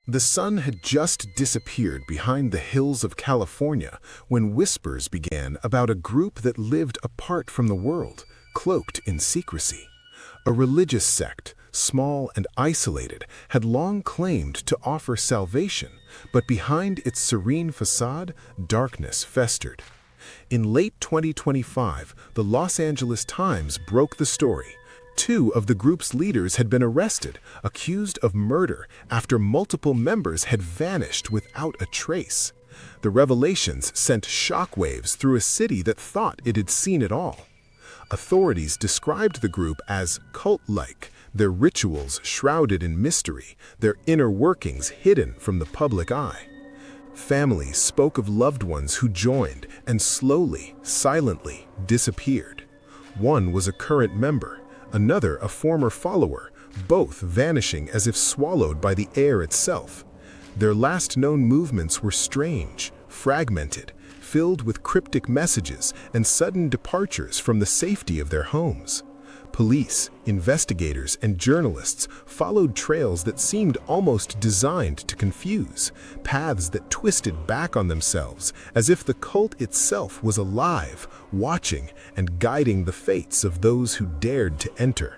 The sun had just disappeared behind the hills of California when whispers began about a group that lived apart from the world, cloaked in secrecy. A religious sect, small and isolated, had long claimed to offer salvation, but behind its serene facade, darkness festered. In late 2025, the Los Angeles Times broke the story. Two of the group's leaders had been arrested, accused of murder after multiple members had vanished without a trace. The revelations sent shockwaves through a city that thought it had seen it all. Authorities described the group as cult-like, their rituals shrouded in mystery, their inner workings hidden from the public eye. Families spoke of loved ones who joined and slowly, silently disappeared. One was a current member, another a former follower, both vanishing as if swallowed by the air itself. Their last known movements were strange, fragmented, filled with cryptic messages and sudden departures from the safety of their homes. Police, investigators, and journalists followed trails that seemed almost designed to confuse, paths that twisted back on themselves as if the cult itself was alive, watching and guiding the fates of those who dared to enter.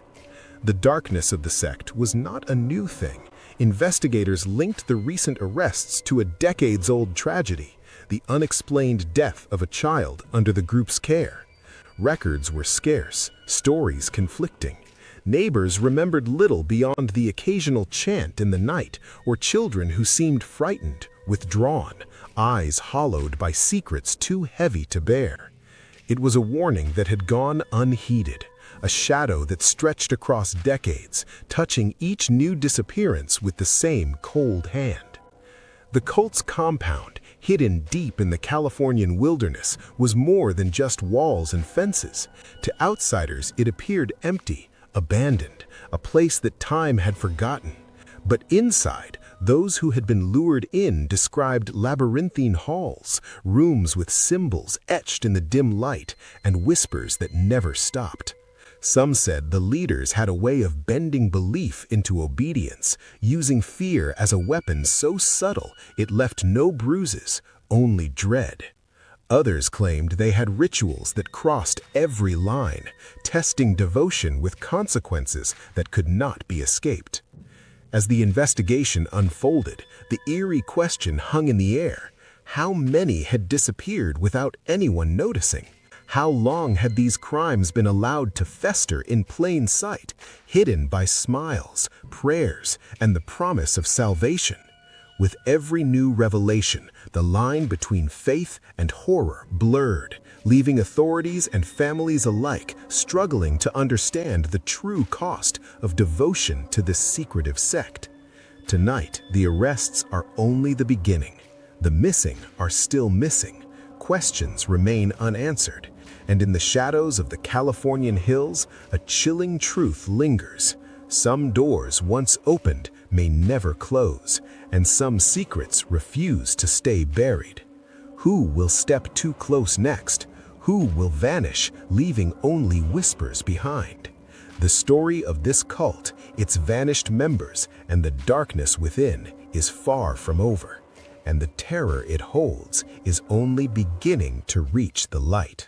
The darkness of the sect was not a new thing. Investigators linked the recent arrests to a decades-old tragedy, the unexplained death of a child under the group's care. Records were scarce, stories conflicting. Neighbors remembered little beyond the occasional chant in the night or children who seemed frightened, withdrawn, eyes hollowed by secrets too heavy to bear. It was a warning that had gone unheeded, a shadow that stretched across decades, touching each new disappearance with the same cold hand. The cult's compound, hidden deep in the Californian wilderness, was more than just walls and fences. To outsiders, it appeared empty, abandoned, a place that time had forgotten. But inside, those who had been lured in described labyrinthine halls, rooms with symbols etched in the dim light, and whispers that never stopped. Some said the leaders had a way of bending belief into obedience, using fear as a weapon so subtle it left no bruises, only dread. Others claimed they had rituals that crossed every line, testing devotion with consequences that could not be escaped. As the investigation unfolded, the eerie question hung in the air: how many had disappeared without anyone noticing? How long had these crimes been allowed to fester in plain sight, hidden by smiles, prayers, and the promise of salvation? With every new revelation, the line between faith and horror blurred, leaving authorities and families alike struggling to understand the true cost of devotion to this secretive sect. Tonight, the arrests are only the beginning. The missing are still missing. Questions remain unanswered. And in the shadows of the Californian hills, a chilling truth lingers. Some doors once opened may never close, and some secrets refuse to stay buried. Who will step too close next? Who will vanish, leaving only whispers behind? The story of this cult, its vanished members, and the darkness within is far from over, and the terror it holds is only beginning to reach the light.